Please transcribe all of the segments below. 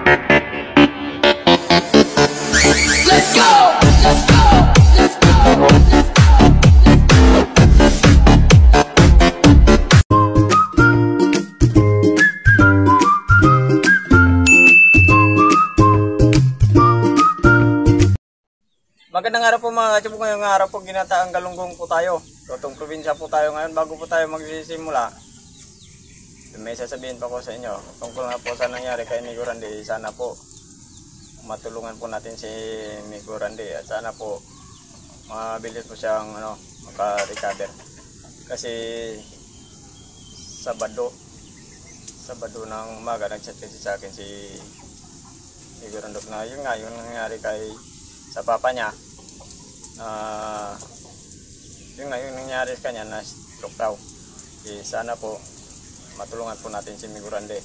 Let's go! Let's go! Let's go! Magandang araw po mga kachibok. Ngayong araw po ginataang Galunggong po tayo. Totong probinsya po tayo ngayon. Bago po tayo magsisimula, may sasabihin pa ko sa inyo tungkol nga po sa nangyari kay Migo Randy. Sana po matulungan po natin si Migo Randy at sana po mabilis po siyang maka-recover. Kasi Sabado ng umaga nag-chat kasi sa akin si Migo Randy na yung nangyari kay sa papa niya. Yung nangyari sa kanya na stroke daw. Sana po matulungan po natin si Migo Randy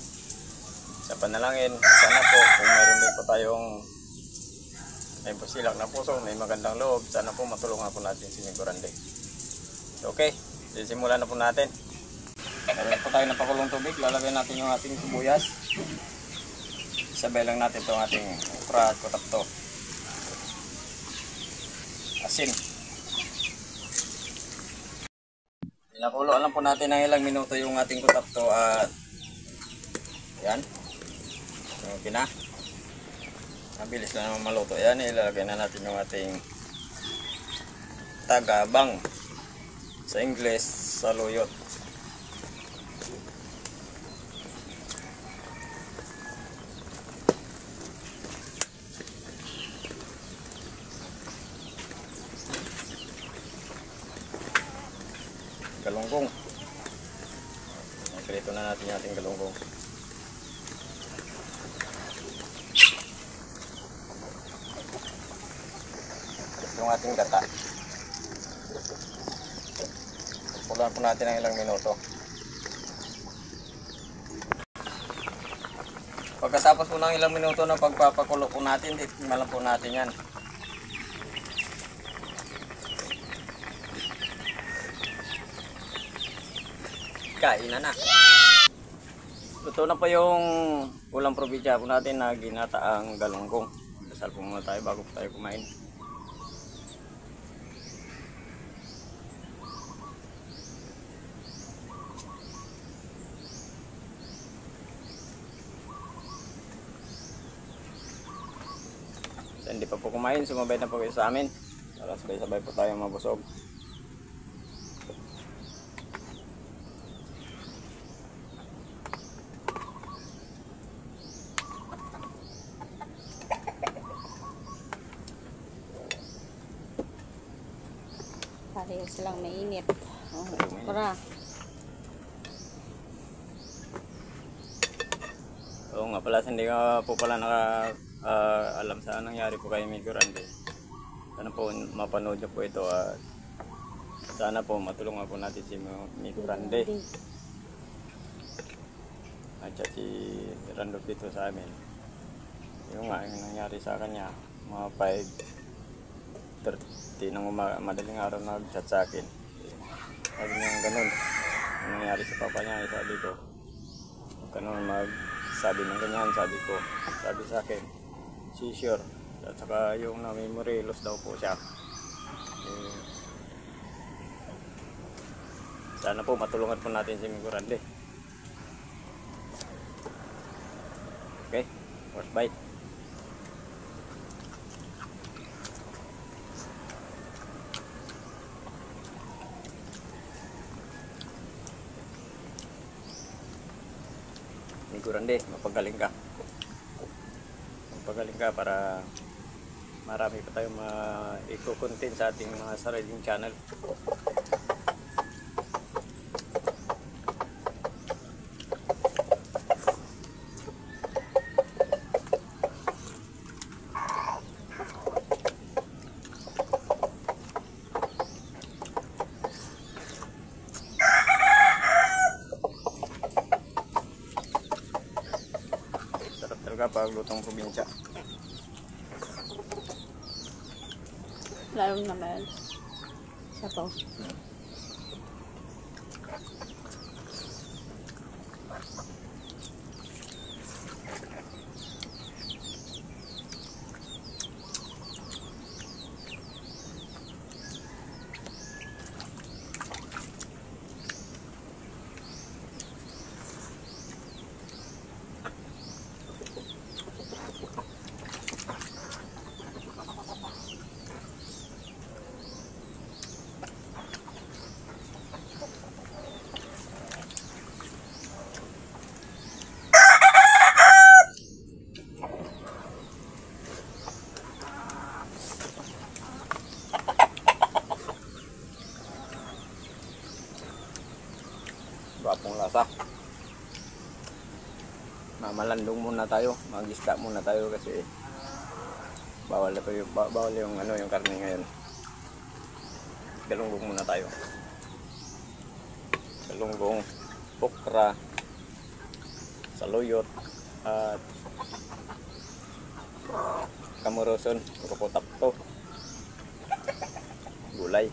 sa panalangin. Sana po kung mayroon din po tayong may pusilak na puso, may magandang loob, sana po matulungan po natin si Migo Randy. Okay, simulan na po natin. Meron po tayo ng pakulong tubig. Lalagay natin yung ating sibuyas. Isabay lang natin itong ating okra at kutapto. Asin. Pinakuloan lang po natin ng ilang minuto yung ating kutapto at yan. Okay na. Mabilis na naman maluto. Yan, ilalagay na natin yung ating tagabang. Sa English, saluyot. Galunggong. Prito na natin yung ating galunggong. Yung ating gata. Pulan po natin ng ilang minuto. Pagkatapos po ng ilang minuto na pagpapakulo po natin, titikman lang po natin yan. Kainan na. Luto na po yung ulam probinsya po natin na ginataang galunggong. Dasal po muna tayo bago po tayo kumain. So, hindi pa po kumain, sumabay na po kayo sa amin para sabay-sabay po tayo mabusog. Pareho silang mainit. Okra. Oo nga pala, hindi ka po pala alam sa nangyari po kay Migo Randy. Sana po mapanood niyo po ito at sana po matulungan po natin si Migo Randy. At si Randolph dito sa amin. Yung nga yung nangyari sa kanya, mga 5:30 ng madaling araw nag-chat sa akin. Sabi niya ganun. Ang nangyari sa papa niya, sabi ko. Ganun magsabi ng ganyan, sabi sa akin. Seizure. At saka yung na-memory loss daw po siya. Sana po matulungan po natin si Migo Randy. Okay, first bite. Migo Randy, mapagaling ka. Mapagaling ka para marami pa tayong ma-i-content sa ating mga sariling channel. Pag lutong probinsya. Lalo naman. Sapaw. muna tayo. Mag-isda muna tayo kasi bawal na yung bawal yung yung karne ngayon. Galunggong muna tayo. Galunggong, okra, saluyot at kamuroson, rukotapto, gulay.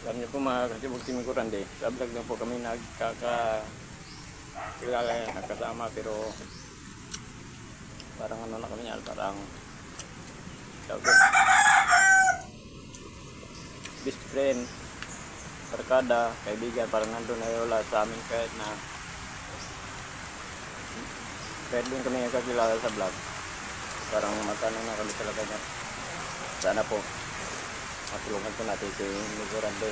Alam niyo po mga kasibog si Migurande, sa vlog lang po kami nagkasama pero parang na kami niyan, parang best friend, barkada, kaibigan, parang nandun na wala sa amin kahit din kami nagkakilala sa vlog. Parang matanong na kami talaga niya. Sana po matulungan po natin si Migurande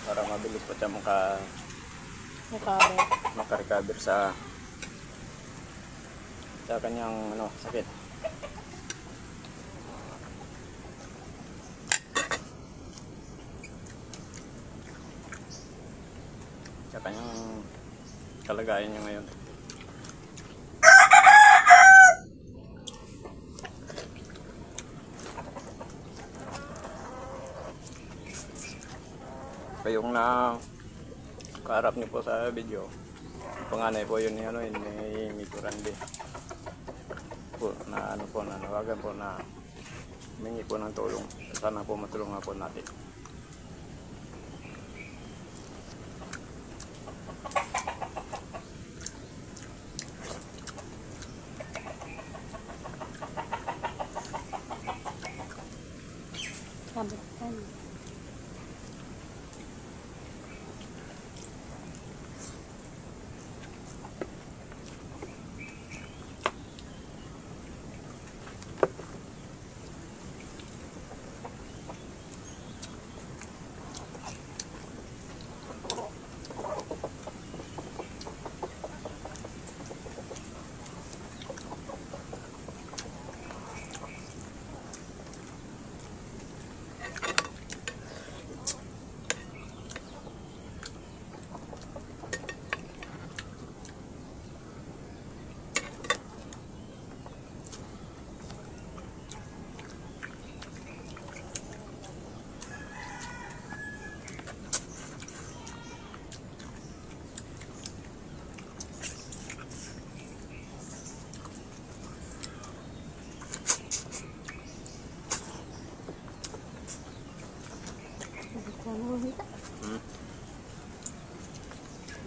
para mabilis po siya maka-recover sa kanyang sakit. Sa kanyang kalagayan niya ngayon. Yung kaharap niyo po sa video, panganay po yun ni Migurande po na nawagan po na humingi po ng tulong. Sana po matulungan po natin.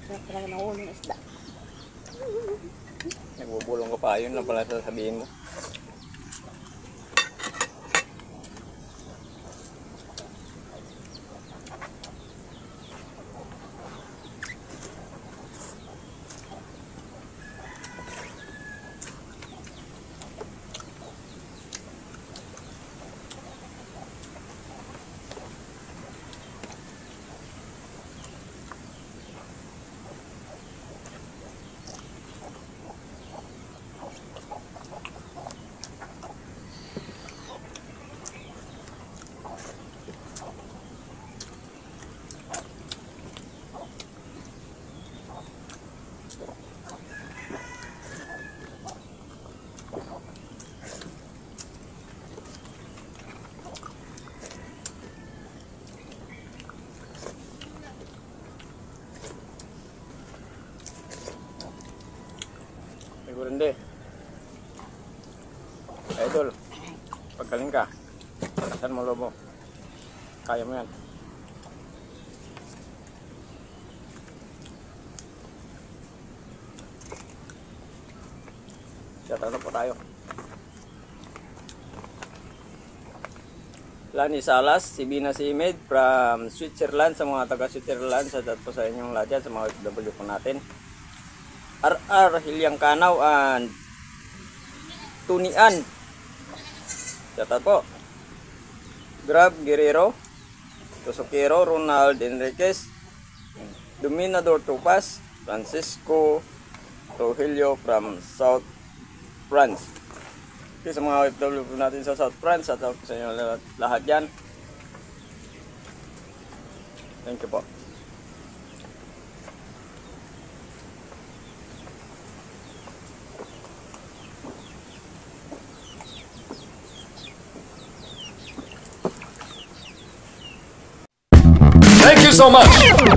Sarap talaga ng ulo ng isda. Nagbubulong ka pa, yun lang pala sasabihin mo. Grande. Idol, pagkaling ka. Saan mo lobo? Kaya mo yan. Shoutout po tayo. Lani Salas, si Bina Simid from Switzerland, sa mga taga Switzerland, shoutout po sa inyong lahat yan, sa mga OFW po natin. RR Hilyang Kanaw and Tunian, shoutout po. Grab Guerrero, Tosokero, Ronald Enriquez, Dominador Tupas, Francisco Rogelio from South France. Okay, sa mga OFW po natin sa South France, at sa inyo lahat yan. Thank you po. Thank you so much.